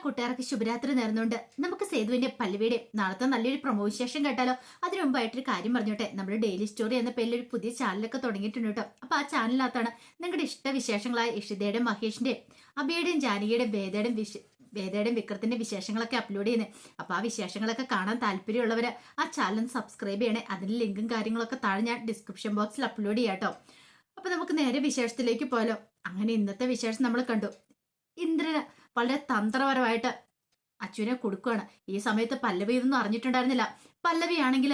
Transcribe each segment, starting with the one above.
കൂട്ടുകാർക്ക് ശുഭരാത്രി നേർന്നുകൊണ്ട് നമുക്ക് സേതുവിന്റെ പല്ലവിയുടെ നാളത്തെ നല്ലൊരു പ്രൊമോ വിശേഷം കേട്ടാലോ. അതിനു മുമ്പായിട്ടൊരു കാര്യം പറഞ്ഞോട്ടെ. നമ്മൾ ഡെയിലി സ്റ്റോറി എന്ന പേരിൽ ഒരു പുതിയ ചാനലൊക്കെ തുടങ്ങിയിട്ടുണ്ട് കേട്ടോ. അപ്പൊ ആ ചാനലിനകത്താണ് നിങ്ങളുടെ ഇഷ്ടവിശേഷങ്ങളായ ഇഷിതയുടെയും മഹേഷിന്റെയും അബിയുടെയും ജാനകിയുടെയും വേദയുടെയും വിക്രത്തിന്റെ വിശേഷങ്ങളൊക്കെ അപ്ലോഡ് ചെയ്യുന്നത്. അപ്പൊ ആ വിശേഷങ്ങളൊക്കെ കാണാൻ താല്പര്യമുള്ളവര് ആ ചാനൽ സബ്സ്ക്രൈബ് ചെയ്യണേ. അതിന്റെ ലിങ്കും കാര്യങ്ങളൊക്കെ താഴെ ഞാൻ ഡിസ്ക്രിപ്ഷൻ ബോക്സിൽ അപ്ലോഡ് ചെയ്യാം കേട്ടോ. അപ്പൊ നമുക്ക് നേരെ വിശേഷത്തിലേക്ക് പോയാലോ. അങ്ങനെ ഇന്നത്തെ വിശേഷം നമ്മൾ കണ്ടു. ഇന്ദ്രന് വളരെ തന്ത്രപരമായിട്ട് അച്ഛനെ കൊടുക്കുകയാണ്. ഈ സമയത്ത് പല്ലവി ഇതൊന്നും അറിഞ്ഞിട്ടുണ്ടായിരുന്നില്ല. പല്ലവി ആണെങ്കിൽ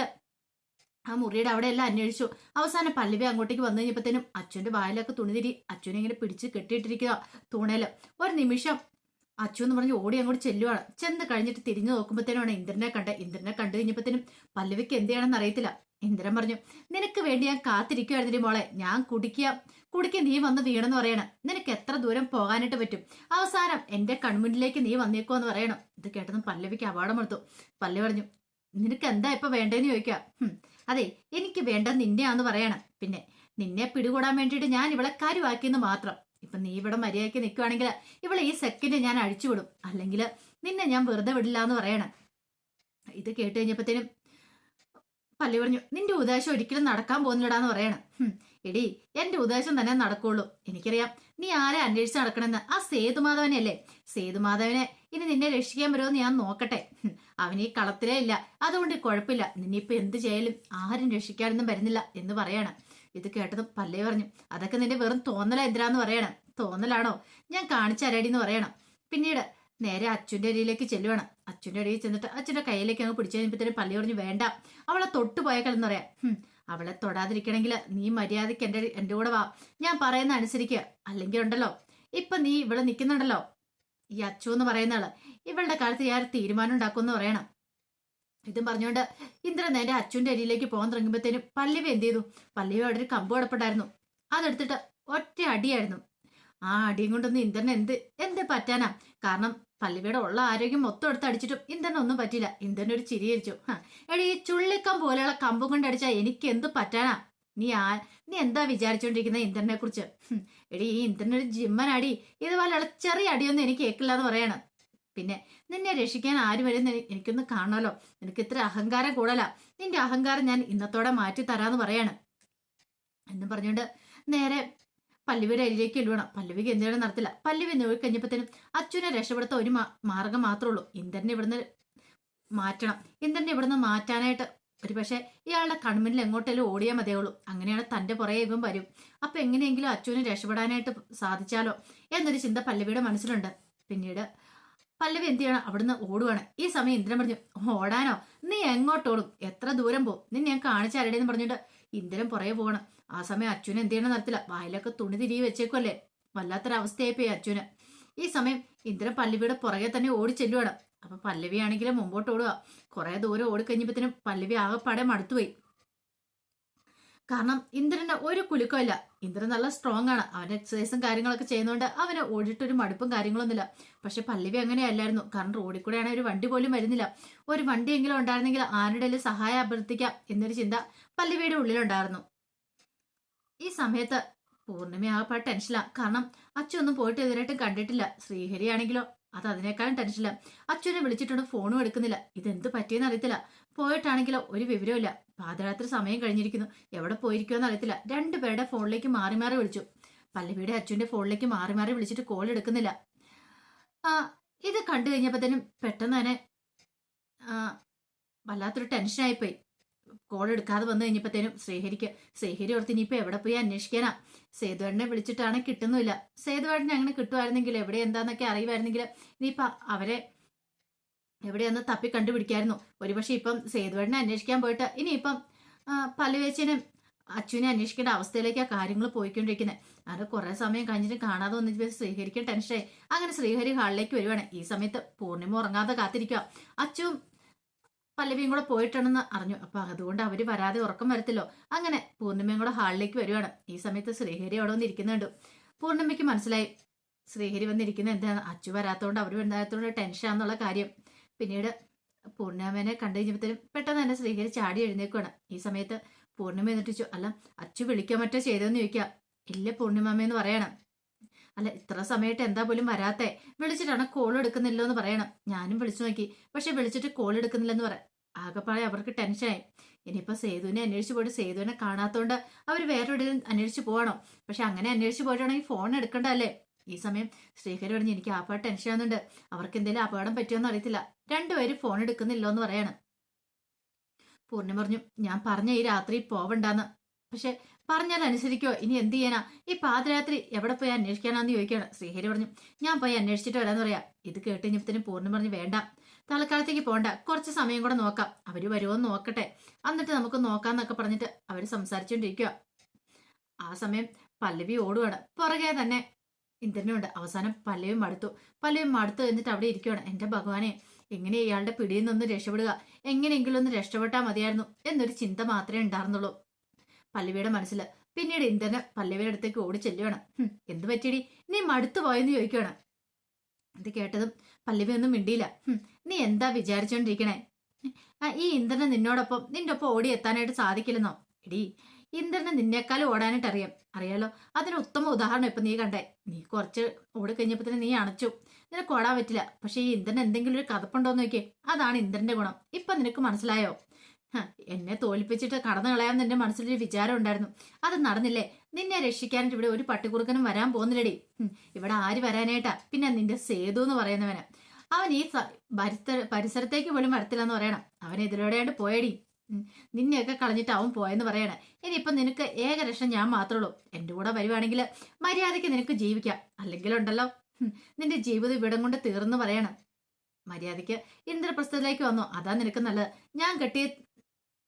ആ മുറിയുടെ അവിടെ എല്ലാം അന്വേഷിച്ചു. അവസാനം പല്ലവി അങ്ങോട്ടേക്ക് വന്നു കഴിഞ്ഞപ്പോഴത്തേനും അച്ഛൻ്റെ വായിലൊക്കെ തുണിതിരി അച്ഛനെ ഇങ്ങനെ പിടിച്ച് കെട്ടിയിട്ടിരിക്കുക തൂണേല്. ഒരു നിമിഷം അച്ചു എന്ന് പറഞ്ഞ് ഓടി അങ്ങോട്ട് ചെല്ലുവാണ്. ചെന്ന് കഴിഞ്ഞിട്ട് തിരിഞ്ഞു നോക്കുമ്പോഴത്തേനുമാണ് ഇന്ദ്രനെ കണ്ടു കഴിഞ്ഞപ്പോഴത്തേനും പല്ലവിക്ക് എന്ത് ചെയ്യണമെന്ന് അറിയത്തില്ല. ഇന്ദ്രൻ പറഞ്ഞു, നിനക്ക് വേണ്ടി ഞാൻ കാത്തിരിക്കുവായിരുന്നില്ല മോളെ. ഞാൻ കുടിക്ക നീ വന്ന് വീണെന്ന് പറയണം. നിനക്ക് എത്ര ദൂരം പോകാനായിട്ട് പറ്റും? അവസാനം എന്റെ കൺമുന്നിലേക്ക് നീ വന്നേക്കുമെന്ന് പറയണം. ഇത് കേട്ടതും പല്ലവിക്ക് അപകടം എടുത്തു. പല്ലവി പറഞ്ഞു, നിനക്ക് എന്താ ഇപ്പൊ വേണ്ടതെന്ന് ചോദിക്കാം. അതെ, എനിക്ക് വേണ്ട നിന്നെയാന്ന് പറയണം. പിന്നെ നിന്നെ പിടികൂടാൻ വേണ്ടിയിട്ട് ഞാൻ ഇവളെ കാര്യമാക്കിയെന്ന് മാത്രം. ഇപ്പൊ നീ ഇവിടെ മര്യാദയ്ക്ക് നിൽക്കുവാണെങ്കിൽ ഇവളെ ഈ സെക്കൻഡ് ഞാൻ അഴിച്ചുവിടും. അല്ലെങ്കിൽ നിന്നെ ഞാൻ വെറുതെ വിടില്ല എന്ന് പറയണം. ഇത് കേട്ട് കഴിഞ്ഞപ്പോഴത്തേനും പല്ലി പറഞ്ഞു, നിന്റെ ഉദ്ദേശം ഒരിക്കലും നടക്കാൻ പോകുന്നില്ലടാന്ന് പറയണം. എടി, എന്റെ ഉദ്ദേശം തന്നെ നടക്കുള്ളൂ. എനിക്കറിയാം നീ ആരെ അന്വേഷിച്ച് നടക്കണമെന്ന്. ആ സേതുമാധവനെ അല്ലേ? സേതുമാധവനെ ഇനി നിന്നെ രക്ഷിക്കാൻ വരുമെന്ന് ഞാൻ നോക്കട്ടെ. അവൻ ഈ കളത്തിലേ ഇല്ല, അതുകൊണ്ട് കുഴപ്പമില്ല. നിന്നിപ്പോ എന്ത് ചെയ്യാലും ആരും രക്ഷിക്കാനൊന്നും വരുന്നില്ല എന്ന് പറയണം. ഇത് കേട്ടതും പല്ലി പറഞ്ഞു, അതൊക്കെ നിന്റെ വെറും തോന്നല എന്തിനാന്ന് പറയണം. തോന്നലാണോ? ഞാൻ കാണിച്ചരടിന്ന് പറയണം. പിന്നീട് നേരെ അച്ഛൻ്റെ അടിയിലേക്ക് ചെല്ലുവാണ്. അച്ഛൻ്റെ അടിയിൽ ചെന്നിട്ട് അച്ഛൻ്റെ കയ്യിലേക്ക് അങ്ങ് പിടിച്ചു കഴിഞ്ഞപ്പോഴത്തേനും പല്ലി പറഞ്ഞു, വേണ്ട, അവളെ തൊട്ട് പോയേക്കലെന്ന് പറയാം. അവളെ തൊടാതിരിക്കണമെങ്കിൽ നീ മര്യാദയ്ക്ക് എൻ്റെ കൂടെ വാ. ഞാൻ പറയുന്ന അനുസരിക്കുക. അല്ലെങ്കിൽ ഉണ്ടല്ലോ, ഇപ്പൊ നീ ഇവിടെ നിൽക്കുന്നുണ്ടല്ലോ, ഈ അച്ചു എന്ന് പറയുന്ന ആള് ഇവളുടെ കാലത്ത് ഞാൻ തീരുമാനം ഉണ്ടാക്കുമെന്ന് പറയണം. ഇതും പറഞ്ഞുകൊണ്ട് ഇന്ദ്രൻ നേരെ അച്ഛൻ്റെ അരിയിലേക്ക് പോകാൻ തുടങ്ങുമ്പോഴത്തേനും പല്ലവി എന്ത് ചെയ്തു? പല്ലവി അവിടെ ഒരു കമ്പ് കിടപ്പുണ്ടായിരുന്നു. അതെടുത്തിട്ട് ഒറ്റ അടിയായിരുന്നു. ആ അടിയും കൊണ്ടൊന്നും ഇന്ദ്രൻ എന്ത് പറ്റാനാ? കാരണം പല്ലവിയുടെ ഉള്ള ആരോഗ്യം മൊത്തം എടുത്ത് അടിച്ചിട്ടും ഇന്ദ്രൻ ഒന്നും പറ്റിയില്ല. ഇന്ദ്രൻ ഒരു ചിരി അടിച്ചു. എടി, ഈ ചുള്ളിക്കം പോലെയുള്ള കമ്പും കൊണ്ട് അടിച്ചാൽ എനിക്ക് എന്ത് പറ്റാനാ? നീ എന്താ വിചാരിച്ചോണ്ടിരിക്കുന്ന ഇന്ദ്രനെ കുറിച്ച്? എടി, ഈ ഇന്ദ്രനൊരു ജിമ്മനാടി. ഇതുപോലെ ചെറിയ അടിയൊന്നും എനിക്ക് കേൾക്കില്ല എന്ന് പറയണം. പിന്നെ നിന്നെ രക്ഷിക്കാൻ ആര് വരുന്ന എനിക്കൊന്ന് കാണണമല്ലോ. നിനക്ക് ഇത്ര അഹങ്കാരം കൂടല. നിന്റെ അഹങ്കാരം ഞാൻ ഇന്നത്തോടെ മാറ്റി തരാന്ന് പറയാണ്. എന്ന് പറഞ്ഞുകൊണ്ട് നേരെ പല്ലവിയുടെ അരിയിലേക്ക് ഇടുവണം. പല്ലവിക്ക് എന്തെങ്കിലും നടത്തില്ല. പല്ലവി നോക്കി കഴിഞ്ഞപ്പോഴത്തേനും അച്ഛനെ രക്ഷപ്പെടുത്താൻ ഒരു മാർഗം മാത്രമേ ഉള്ളൂ. ഇന്ദ്രനെ ഇവിടുന്ന് മാറ്റാനായിട്ട് ഒരു പക്ഷേ ഇയാളുടെ കൺമുന്നിൽ എങ്ങോട്ടേലും ഓടിയാൽ മതിയുള്ളൂ. അങ്ങനെയാണ് തന്റെ പുറകെ ഇവൻ വരും. അപ്പൊ എങ്ങനെയെങ്കിലും അച്ഛനെ രക്ഷപ്പെടാനായിട്ട് സാധിച്ചാലോ എന്നൊരു ചിന്ത പല്ലവിയുടെ മനസ്സിലുണ്ട്. പിന്നീട് പല്ലവി എന്ത് ചെയ്യണം? അവിടുന്ന് ഓടുവാണ്. ഈ സമയം ഇന്ദ്രൻ പറഞ്ഞു, ഓടാനോ? നീ എങ്ങോട്ടോടും? എത്ര ദൂരം പോകും? നിന്നെ ഞാൻ കാണിച്ചാരടേന്ന് പറഞ്ഞിട്ട് ഇന്ദ്രൻ പുറകെ പോകണം. ആ സമയം അച്ഛനെ എന്ത് ചെയ്യണം നടത്തില്ല. വായിലൊക്കെ തുണി തിരികെ വെച്ചേക്കുമല്ലേ. വല്ലാത്തൊരവസ്ഥയായിപ്പോയി അച്ഛന്. ഈ സമയം ഇന്ദ്രൻ പല്ലവിയുടെ പുറകെ തന്നെ ഓടി ചെല്ലുവാണ്. അപ്പൊ പല്ലവി ആണെങ്കിലും മുമ്പോട്ട് ഓടുക. കുറെ ദൂരം ഓടിക്കഴിഞ്ഞപ്പോഴത്തേനും പല്ലവി ആകെപ്പാടെ മടുത്തുപോയി. കാരണം ഇന്ദ്രന് ഒരു കുലുക്കമില്ല. ഇന്ദ്രൻ നല്ല സ്ട്രോങ് ആണ്. അവൻ എക്സസൈസും കാര്യങ്ങളൊക്കെ ചെയ്യുന്നതുകൊണ്ട് അവന് ഓടിയിട്ടൊരു മടുപ്പും കാര്യങ്ങളൊന്നുമില്ല. പക്ഷെ പല്ലവി അങ്ങനെയല്ലായിരുന്നു. കാരണം റോഡിൽ കൂടെയാണ് ഒരു വണ്ടി പോലും വരുന്നില്ല. ഒരു വണ്ടിയെങ്കിലും ഉണ്ടായിരുന്നെങ്കിൽ ആരുടെയും സഹായം അഭ്യർത്ഥിക്കാം എന്നൊരു ചിന്ത പല്ലവിയുടെ ഉള്ളിലുണ്ടായിരുന്നു. ഈ സമയത്ത് പൂർണ്ണിമ ആകപ്പാട് ടെൻഷനിലാണ്. കാരണം അച്ഛനൊന്നും പോയിട്ട് എതിരായിട്ടും കണ്ടിട്ടില്ല. ശ്രീഹരി ആണെങ്കിലോ അത് അതിനേക്കാളും ടെൻഷനില്ല. അച്ഛനെ വിളിച്ചിട്ടുണ്ട്, ഫോണും എടുക്കുന്നില്ല. ഇതെന്ത് പറ്റിയെന്ന് അറിയത്തില്ല. പോയിട്ടാണെങ്കിലോ ഒരു വിവരമില്ല. പാതിരാത്രി സമയം കഴിഞ്ഞിരിക്കുന്നു. എവിടെ പോയിരിക്കുമെന്ന് അറിയത്തില്ല. രണ്ടുപേരുടെ ഫോണിലേക്ക് മാറി മാറി വിളിച്ചു. പല്ലവിയുടെ അച്ഛൻ്റെ ഫോണിലേക്ക് മാറി മാറി വിളിച്ചിട്ട് കോൾ എടുക്കുന്നില്ല. ഇത് കണ്ടു കഴിഞ്ഞപ്പോഴത്തേനും പെട്ടെന്ന് തന്നെ വല്ലാത്തൊരു ടെൻഷനായിപ്പോയി. കോൾ എടുക്കാതെ വന്നു കഴിഞ്ഞപ്പോഴത്തേനും ശ്രീഹരി ഓർത്ത് ഇനിയിപ്പോ എവിടെ പോയി അന്വേഷിക്കാനാ? സേതുവേട്ടനെ വിളിച്ചിട്ടാണ് കിട്ടുന്നില്ല. സേതുവേട്ടനെ അങ്ങനെ കിട്ടുമായിരുന്നെങ്കിൽ എവിടെ എന്താന്നൊക്കെ അറിയുമായിരുന്നെങ്കിൽ ഇനിയിപ്പൊ അവരെ എവിടെയൊന്ന് തപ്പി കണ്ടുപിടിക്കായിരുന്നു. ഒരുപക്ഷെ ഇപ്പം സേതുവേട്ടനെ അന്വേഷിക്കാൻ പോയിട്ട് ഇനിയിപ്പം പല്ലവേച്ചിനും അച്ഛനെ അന്വേഷിക്കേണ്ട അവസ്ഥയിലേക്ക് ആ കാര്യങ്ങൾ പോയിക്കൊണ്ടിരിക്കുന്നത്. അത് കുറെ സമയം കഴിഞ്ഞിട്ട് കാണാതെ വന്നിട്ട് ശ്രീഹരിക്ക് ടെൻഷനായി. അങ്ങനെ ശ്രീഹരി ഹാളിലേക്ക് വരുവാണ്. ഈ സമയത്ത് പൂർണ്ണിമ ഉറങ്ങാതെ കാത്തിരിക്കുക. അച്ഛനും പല്ലവിയും കൂടെ പോയിട്ടുണ്ടെന്ന് അറിഞ്ഞു. അപ്പൊ അതുകൊണ്ട് അവര് വരാതെ ഉറക്കം വരത്തില്ലോ. അങ്ങനെ പൂർണ്ണിമയും കൂടെ ഹാളിലേക്ക് വരുവാണ്. ഈ സമയത്ത് ശ്രീഹരി അവിടെ വന്നിരിക്കുന്നുണ്ട്. പൂർണ്ണിമയ്ക്ക് മനസ്സിലായി ശ്രീഹരി വന്നിരിക്കുന്നത് എന്താണ്, അച്ചു വരാത്തോണ്ട് അവർ വരാത്തോണ്ട് ടെൻഷനാന്നുള്ള കാര്യം. പിന്നീട് പൂർണ്ണിമേനെ കണ്ടു കഴിഞ്ഞപ്പോഴത്തേനും പെട്ടെന്ന് തന്നെ ശ്രീഹരി ചാടി എഴുന്നേക്കുവാണ്. ഈ സമയത്ത് പൂർണ്ണിമ എന്നിട്ട് അല്ല അച്ചു വിളിക്കാൻ മറ്റോ ചെയ്തതെന്ന് ചോദിക്കാം. ഇല്ല പൂർണ്ണിമ എന്ന് പറയണം. അല്ല ഇത്ര സമയത്ത് എന്താ പോലും വരാത്തെ? വിളിച്ചിട്ടാണ് കോൾ എടുക്കുന്നില്ലോ എന്ന് പറയണം. ഞാനും വിളിച്ചു നോക്കി. പക്ഷെ വിളിച്ചിട്ട് കോൾ എടുക്കുന്നില്ലെന്ന് പറയാം. ആകെപ്പാടെ അവർക്ക് ടെൻഷനായി. ഇനിയിപ്പോ സേതുവിനെ അന്വേഷിച്ച് പോയിട്ട് സേതുവിനെ കാണാത്തോണ്ട് അവർ വേറെ എവിടെയും അന്വേഷിച്ച് പോകണോ? പക്ഷെ അങ്ങനെ അന്വേഷിച്ച് പോയിട്ടാണെങ്കിൽ ഫോൺ എടുക്കണ്ടല്ലേ? ഈ സമയം ശ്രീഹരി പറഞ്ഞു എനിക്ക് ആപ്പാട് ടെൻഷൻ ആവുന്നുണ്ട്. അവർക്ക് എന്തെങ്കിലും അപകടം പറ്റുമോന്ന് അറിയത്തില്ല. രണ്ടുപേരും ഫോൺ എടുക്കുന്നില്ലോ എന്ന് പറയണം. പൂർണ്ണിമ പറഞ്ഞു ഞാൻ പറഞ്ഞ ഈ രാത്രി പോവണ്ടാന്ന്. പക്ഷെ പറഞ്ഞാൽ അനുസരിക്കോ? ഇനി എന്ത് ചെയ്യാനാ? ഈ പാതിരാത്രി എവിടെ പോയി അന്വേഷിക്കാനാന്ന് ചോദിക്കുകയാണ്. ശ്രീഹരി പറഞ്ഞു ഞാൻ പോയി അന്വേഷിച്ചിട്ട് വരാന്ന് പറയാം. ഇത് കേട്ട് കഴിഞ്ഞപ്പത്തിന് പൂർണ്ണിമ പറഞ്ഞു വേണ്ട, തൽക്കാലത്തേക്ക് പോണ്ട, കുറച്ച് സമയം കൂടെ നോക്കാം, അവര് വരുമോന്ന് നോക്കട്ടെ, എന്നിട്ട് നമുക്ക് നോക്കാന്നൊക്കെ പറഞ്ഞിട്ട് അവര് സംസാരിച്ചുകൊണ്ടിരിക്കുക. ആ സമയം പല്ലവി ഓടുവാണ്. പുറകെ തന്നെ ഇന്ദ്രനുണ്ട്. അവസാനം പല്ലവി മടുത്തു എന്നിട്ട് അവിടെ ഇരിക്കുകയാണ്. എന്റെ ഭഗവാനെ, എങ്ങനെ ഇയാളുടെ പിടിയിൽ നിന്ന് രക്ഷപ്പെടുക, എങ്ങനെയെങ്കിലും ഒന്ന് രക്ഷപ്പെട്ടാൽ മതിയായിരുന്നു എന്നൊരു ചിന്ത മാത്രമേ ഉണ്ടായിരുന്നുള്ളൂ പല്ലവിയുടെ മനസ്സിൽ. പിന്നീട് ഇന്ദ്രന് പല്ലവിയുടെ അടുത്തേക്ക് ഓടി ചെല്ലുവാണ്. എന്ത് പറ്റിയടി, നീ മടുത്തു പോയെന്ന് ചോദിക്കുകയാണ്. ഇത് കേട്ടതും പല്ലവി ഒന്നും മിണ്ടിയില്ല. നീ എന്താ വിചാരിച്ചോണ്ടിരിക്കണേ? ഈ ഇന്ദ്രന് നിന്നോടൊപ്പം നിന്റെ ഒപ്പം ഓടി എത്താനായിട്ട് സാധിക്കില്ലെന്നോ? എടീ, ഇന്ദ്രന് നിന്നേക്കാളും ഓടാനായിട്ട് അറിയാലോ. അതിന് ഉത്തമ ഉദാഹരണം ഇപ്പൊ നീ കണ്ടേ. നീ കുറച്ച് ഓടി കഴിഞ്ഞപ്പോ തന്നെ നീ അണച്ചു, നിനക്ക് ഓടാൻ പറ്റില്ല. പക്ഷെ ഈ ഇന്ദ്രൻ എന്തെങ്കിലും ഒരു കഥപ്പുണ്ടോന്ന് നോക്കിയേ, അതാണ് ഇന്ദ്രന്റെ ഗുണം. ഇപ്പൊ നിനക്ക് മനസ്സിലായോ? എന്നെ തോൽപ്പിച്ചിട്ട് കടന്നു കളയാൻ എന്റെ മനസ്സിലൊരു വിചാരം ഉണ്ടായിരുന്നു, അത് നടന്നില്ലേ? നിന്നെ രക്ഷിക്കാനായിട്ട് ഇവിടെ ഒരു പട്ടിക്കുറുക്കനും വരാൻ പോകുന്നില്ലടി. ഇവിടെ ആര് വരാനായിട്ടാ? പിന്നെ നിന്റെ സേതു എന്ന് പറയുന്നവന്, അവൻ ഈ പരിസരത്തേക്ക് പോലും വരത്തില്ലെന്ന് പറയണം. അവൻ എതിരോടെയാണ്ട് പോയടി. നിന്നെയൊക്കെ കളഞ്ഞിട്ട് അവൻ പോയെന്ന് പറയണേ. ഇനിയിപ്പൊ നിനക്ക് ഏക രക്ഷ ഞാൻ മാത്രമേ ഉള്ളൂ. എന്റെ കൂടെ വരുവാണെങ്കിൽ മര്യാദയ്ക്ക് നിനക്ക് ജീവിക്കാം, അല്ലെങ്കിലുണ്ടല്ലോ നിന്റെ ജീവിതം ഇവിടം കൊണ്ട് തീർന്നു പറയണം. മര്യാദയ്ക്ക് ഇന്ദ്രപ്രസ്ഥത്തിലേക്ക് വന്നു, അതാ നിനക്ക് നല്ലത്. ഞാൻ കെട്ടിയ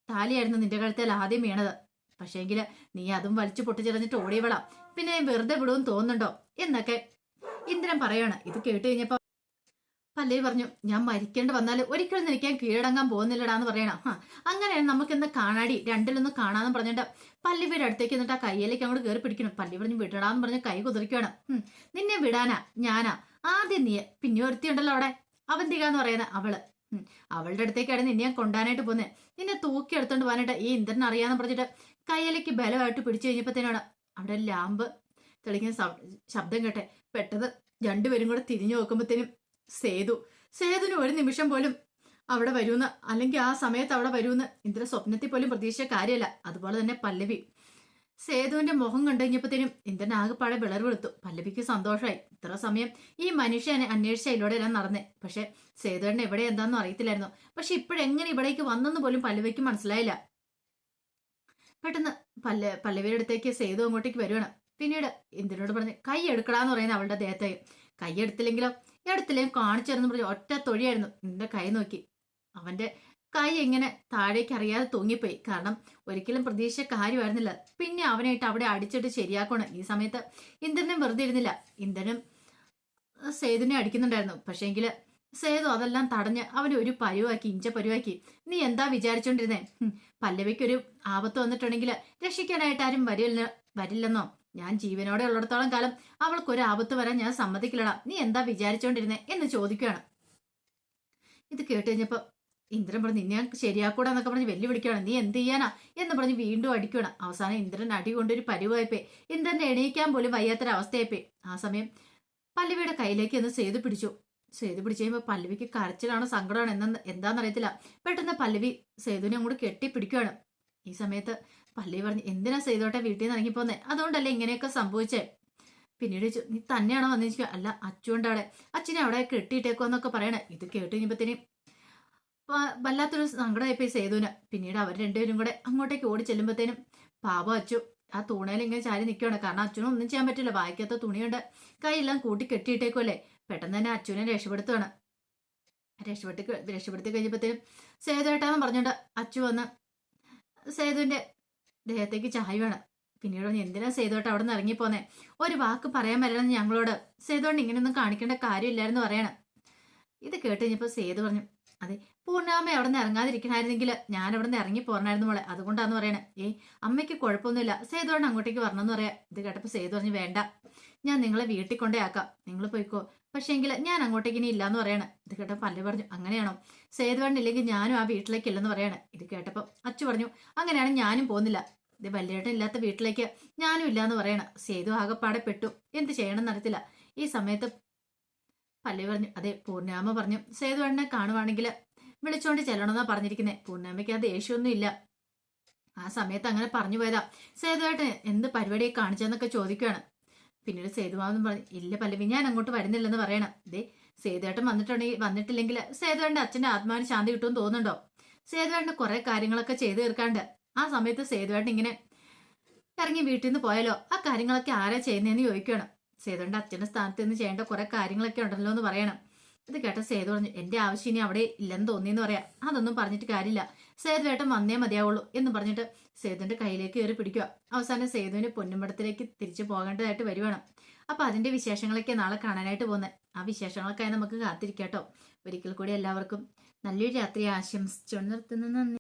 താലിയായിരുന്നു നിന്റെ കഴുത്തിൽ ആദ്യം വീണത്. പക്ഷേങ്കില് നീ അതും വലിച്ചു പൊട്ടിച്ചെറിഞ്ഞിട്ട് ഓടിയവളാം. പിന്നെ വെറുതെ വിടുമെന്ന് തോന്നുന്നുണ്ടോ എന്നൊക്കെ ഇന്ദ്രൻ പറയാണ്. ഇത് കേട്ട് കഴിഞ്ഞപ്പോ പല്ലവി പറഞ്ഞു ഞാൻ മരിക്കേണ്ടി വന്നാൽ ഒരിക്കലും നിനക്കാൻ കീഴടങ്ങാൻ പോകുന്നില്ലടാന്ന് പറയണം. അങ്ങനെ നമുക്കിന്ന് കാണാടി, രണ്ടിലൊന്ന് കാണാന്ന് പറഞ്ഞിട്ട് പല്ലവിയുടെ അടുത്തേക്ക് എന്നിട്ട് ആ കയ്യിലേക്ക് അങ്ങോട്ട് കയറി പിടിക്കണം. പല്ലവി പറഞ്ഞു വിടടാന്ന് പറഞ്ഞ് കൈ കുതിരിക്കുകയാണ്. നിന്നെ വിടാനാ ഞാനാ? ആദ്യം നീ, പിന്നെ ഒരുത്തിയുണ്ടല്ലോ അവിടെ അവന്തിക എന്ന് പറയുന്ന അവള്, അവളുടെ അടുത്തേക്കാണ് നിന്നെ ഞാൻ കൊണ്ടാനായിട്ട് പോകുന്നത്. നിന്നെ തൂക്കി എടുത്തോണ്ട് പോകാനായിട്ട് ഈ ഇന്ദ്രൻ അറിയാന്ന് പറഞ്ഞിട്ട് കയ്യിലേക്ക് ബലമായിട്ട് പിടിച്ചു കഴിഞ്ഞപ്പോഴത്തേനാണ് അവിടെ ലാമ്പ് തെളിക്കുന്ന ശബ്ദം കേട്ടെ. പെട്ടെന്ന് രണ്ടുപേരും കൂടെ തിരിഞ്ഞു നോക്കുമ്പോഴത്തേനും സേതുവിന് ഒരു നിമിഷം പോലും അവിടെ വരുമെന്ന്, അല്ലെങ്കിൽ ആ സമയത്ത് അവിടെ വരുമെന്ന് ഇന്ദ്ര സ്വപ്നത്തിൽ പോലും പ്രതീക്ഷിച്ച കാര്യമല്ല. അതുപോലെ തന്നെ പല്ലവി സേതുവിന്റെ മുഖം കണ്ടു കഴിഞ്ഞപ്പോഴത്തേനും ഇന്ദ്രൻ ആകെപ്പാടെ വിളർവെടുത്തു. പല്ലവിക്ക് സന്തോഷമായി. ഇത്ര സമയം ഈ മനുഷ്യനെ അന്വേഷിച്ച ഇതിലൂടെ എല്ലാം നടന്നേ. പക്ഷെ സേതുവിനെ എവിടെ എന്താണെന്നും അറിയത്തില്ലായിരുന്നു. പക്ഷെ ഇപ്പോഴെങ്ങനെ ഇവിടേക്ക് വന്നെന്ന് പോലും പല്ലവിക്ക് മനസ്സിലായില്ല. പെട്ടെന്ന് പല്ലവിയുടെ അടുത്തേക്ക് സേതു അങ്ങോട്ടേക്ക് വരുവാണ്. പിന്നീട് ഇന്ദ്രനോട് പറഞ്ഞ് കൈ എടുക്കടാന്ന് പറയുന്നത് അവളുടെ ദേഹത്തെ. കൈ എടുത്തില്ലെങ്കിലും കാണിച്ചു തരുന്ന പറഞ്ഞ് ഒറ്റ തൊഴിയായിരുന്നു. നിന്റെ കൈ നോക്കി അവന്റെ കൈ എങ്ങനെ താഴേക്ക് അറിയാതെ തൂങ്ങിപ്പോയി. കാരണം ഒരിക്കലും പ്രതീക്ഷിച്ച കാര്യമായിരുന്നില്ല. പിന്നെ അവനായിട്ട് അവിടെ അടിച്ചിട്ട് ശരിയാക്കണം. ഈ സമയത്ത് ഇന്ദ്രനും വെറുതെ ഇരുന്നില്ല. ഇന്ദ്രനും സേതുവിനെ അടിക്കുന്നുണ്ടായിരുന്നു. പക്ഷേങ്കില് സേതു അതെല്ലാം തടഞ്ഞ് അവനെ ഒരു ഇഞ്ച പരുവാക്കി. നീ എന്താ വിചാരിച്ചോണ്ടിരുന്നേ? പല്ലവിക്കൊരു ആപത്ത് വന്നിട്ടുണ്ടെങ്കിൽ രക്ഷിക്കാനായിട്ട് ആരും വരില്ലെന്നോ? ഞാൻ ജീവനോടെ ഉള്ളിടത്തോളം കാലം അവൾക്കൊരു ആപത്ത് വരാൻ ഞാൻ സമ്മതിക്കില്ലടാ. നീ എന്താ വിചാരിച്ചോണ്ടിരുന്നേ എന്ന് ചോദിക്കുകയാണ്. ഇത് കേട്ട് കഴിഞ്ഞപ്പോ ഇന്ദ്രൻ പറഞ്ഞു നിന്നെ ശരിയാക്കൂടാന്നൊക്കെ പറഞ്ഞ് വെല്ലുവിളിക്കുകയാണ്. നീ എന്ത് ചെയ്യാനാ എന്ന് പറഞ്ഞ് വീണ്ടും അടിക്കുകയാണ്. അവസാനം ഇന്ദ്രൻ അടി കൊണ്ടൊരു പരിവായിപ്പോയി. ഇന്ദ്രനെ എണീക്കാൻ പോലും വയ്യാത്തൊരവസ്ഥയായിപ്പോയി. ആ സമയം പല്ലവിയുടെ കയ്യിലേക്ക് ഒന്ന് സേതു പിടിച്ചു കഴിയുമ്പോൾ പല്ലവിക്ക് കരച്ചിലാണോ സങ്കടമാണോ എന്താണെന്നറിയത്തില്ല. പെട്ടെന്ന് പല്ലവി സേതുവിനെ അങ്ങോട്ട് കെട്ടിപ്പിടിക്കുകയാണ്. ഈ സമയത്ത് പല്ലവി പറഞ്ഞു എന്തിനാ സേതുവട്ടെ വീട്ടിൽ നിന്ന് ഇറങ്ങിപ്പോന്നെ? അതുകൊണ്ടല്ലേ ഇങ്ങനെയൊക്കെ സംഭവിച്ചേ? പിന്നീട് നീ തന്നെയാണോ വന്നിരിക്കുക? അല്ല അച്ചുകൊണ്ട് അവിടെ, അച്ഛനെ അവിടെ കെട്ടിയിട്ടേക്കോന്നൊക്കെ പറയണേ. ഇത് കേട്ട് കഴിഞ്ഞപ്പോഴത്തേനും വല്ലാത്തൊരു സങ്കടമായിപ്പോയി സേതുവിന്. പിന്നീട് അവർ രണ്ടുപേരും കൂടെ അങ്ങോട്ടേക്ക് ഓടി ചെല്ലുമ്പോഴത്തേനും പാപം അച്ചു ആ തൂണയിൽ ഇങ്ങനെ ചാരി നിൽക്കുകയാണ്. കാരണം അച്ഛനും ഒന്നും ചെയ്യാൻ പറ്റില്ല. വായിക്കാത്ത തുണിയുണ്ട്, കൈയെല്ലാം കൂട്ടി കെട്ടിയിട്ടേക്കുമല്ലേ. പെട്ടെന്ന് തന്നെ അച്ഛനെ രക്ഷപ്പെടുത്തുകയാണ്. രക്ഷപ്പെടുത്തി കഴിഞ്ഞപ്പോഴത്തേനും സേതുവേട്ടാന്ന് പറഞ്ഞോണ്ട് അച്ചു വന്ന് സേതുവിന്റെ ദേഹത്തേക്ക് ചായുവാണ്. പിന്നീട് എന്തിനാ സേതുവേട്ട അവിടെ നിന്ന് ഇറങ്ങിപ്പോന്നേ? ഒരു വാക്ക് പറയാൻ വരണമെന്ന് ഞങ്ങളോട് സേതുകൊണ്ട് ഇങ്ങനെയൊന്നും കാണിക്കേണ്ട കാര്യമില്ലായിരുന്നു പറയണം. ഇത് കേട്ട് കഴിഞ്ഞപ്പോൾ സേതു പറഞ്ഞു അതെ, പൂർണ്ണാമ്മ അവിടെ നിന്ന് ഇറങ്ങാതിരിക്കണായിരുന്നെങ്കിൽ ഞാൻ അവിടെ നിന്ന് ഇറങ്ങി പോരണായിരുന്നു മോളെ, അതുകൊണ്ടാന്ന് പറയണേ. അമ്മയ്ക്ക് കുഴപ്പമൊന്നുമില്ല, സേതുവാണ് അങ്ങോട്ടേക്ക് വരണമെന്ന് പറയാം. ഇത് കേട്ടപ്പോൾ സേതു പറഞ്ഞു വേണ്ട, ഞാൻ നിങ്ങളെ വീട്ടിൽ കൊണ്ടേ ആക്കാം, നിങ്ങൾ പോയിക്കോ, പക്ഷേങ്കിൽ ഞാൻ അങ്ങോട്ടേക്ക് ഇനി ഇല്ലാന്ന് പറയണേ. ഇത് കേട്ടപ്പോൾ പല്ലു പറഞ്ഞു അങ്ങനെയാണോ? സേതുവാണ് ഇല്ലെങ്കിൽ ഞാനും ആ വീട്ടിലേക്ക് ഇല്ലെന്ന് പറയണേ. ഇത് കേട്ടപ്പോൾ അച്ചു പറഞ്ഞു അങ്ങനെയാണ് ഞാനും പോകുന്നില്ല, ഇത് വല്യേട്ടൻ ഇല്ലാത്ത വീട്ടിലേക്ക് ഞാനും ഇല്ലാന്ന് പറയണം. സേതു ആകെപ്പാടെ പെട്ടു. എന്ത് ചെയ്യണം എന്നറിയത്തില്ല. ഈ സമയത്ത് പല്ലവി പറഞ്ഞു, അതെ പൂർണ്ണിമ പറഞ്ഞു സേതുവേട്ടനെ കാണുവാണെങ്കിൽ വിളിച്ചോണ്ട് ചെല്ലണമെന്നാ പറഞ്ഞിരിക്കുന്നത്. പൂർണ്ണിമയ്ക്ക് ആ ദേഷ്യമൊന്നും ഇല്ല. ആ സമയത്ത് അങ്ങനെ പറഞ്ഞു പോയതാ. സേതുവേട്ടൻ എന്ത് പരിപാടിയെ കാണിച്ചെന്നൊക്കെ ചോദിക്കുകയാണ്. പിന്നീട് സേതുമാവെന്ന് പറഞ്ഞു, ഇല്ല പല്ലവി ഞാൻ അങ്ങോട്ട് വരുന്നില്ലെന്ന് പറയണം. ഇതേ സേതുവേട്ടൻ വന്നിട്ടില്ലെങ്കിൽ സേതുവേട്ടൻ്റെ അച്ഛൻ്റെ ആത്മാവിന് ശാന്തി കിട്ടുമെന്ന് തോന്നുന്നുണ്ടോ? സേതുവേട്ടന് കുറെ കാര്യങ്ങളൊക്കെ ചെയ്തു തീർക്കാണ്ട്. ആ സമയത്ത് സേതുവേട്ടൻ ഇങ്ങനെ ഇറങ്ങി വീട്ടിൽ നിന്ന് പോയാലോ? ആ കാര്യങ്ങളൊക്കെ ആരാ ചെയ്യുന്നതെന്ന് ചോദിക്കുകയാണ്. സേതുവിന്റെ അച്ഛന്റെ സ്ഥാനത്ത് നിന്ന് ചെയ്യേണ്ട കുറെ കാര്യങ്ങളൊക്കെ ഉണ്ടല്ലോ എന്ന് പറയണം. ഇത് കേട്ട സേതു പറഞ്ഞു, എന്റെ ആവശ്യം ഇനി അവിടെ ഇല്ലെന്ന് തോന്നിയെന്ന് പറയാം. അതൊന്നും പറഞ്ഞിട്ട് കാര്യമില്ല, സേതുവേട്ടൻ വന്നേ മതിയാവുള്ളൂ എന്ന് പറഞ്ഞിട്ട് സേതുവിന്റെ കയ്യിലേക്ക് കയറി പിടിക്കുക. അവസാനം സേതുവിന് പൊന്നുമ്പടത്തിലേക്ക് തിരിച്ചു പോകേണ്ടതായിട്ട് വരുവാണ്. അപ്പൊ അതിന്റെ വിശേഷങ്ങളൊക്കെ നാളെ കാണാനായിട്ട് പോകുന്നത്. ആ വിശേഷങ്ങളൊക്കെ നമുക്ക് കാത്തിരിക്കാട്ടോ. ഒരിക്കൽ കൂടി എല്ലാവർക്കും നല്ലൊരു രാത്രി ആശംസിച്ചു നിർത്തുന്നു. നന്ദി.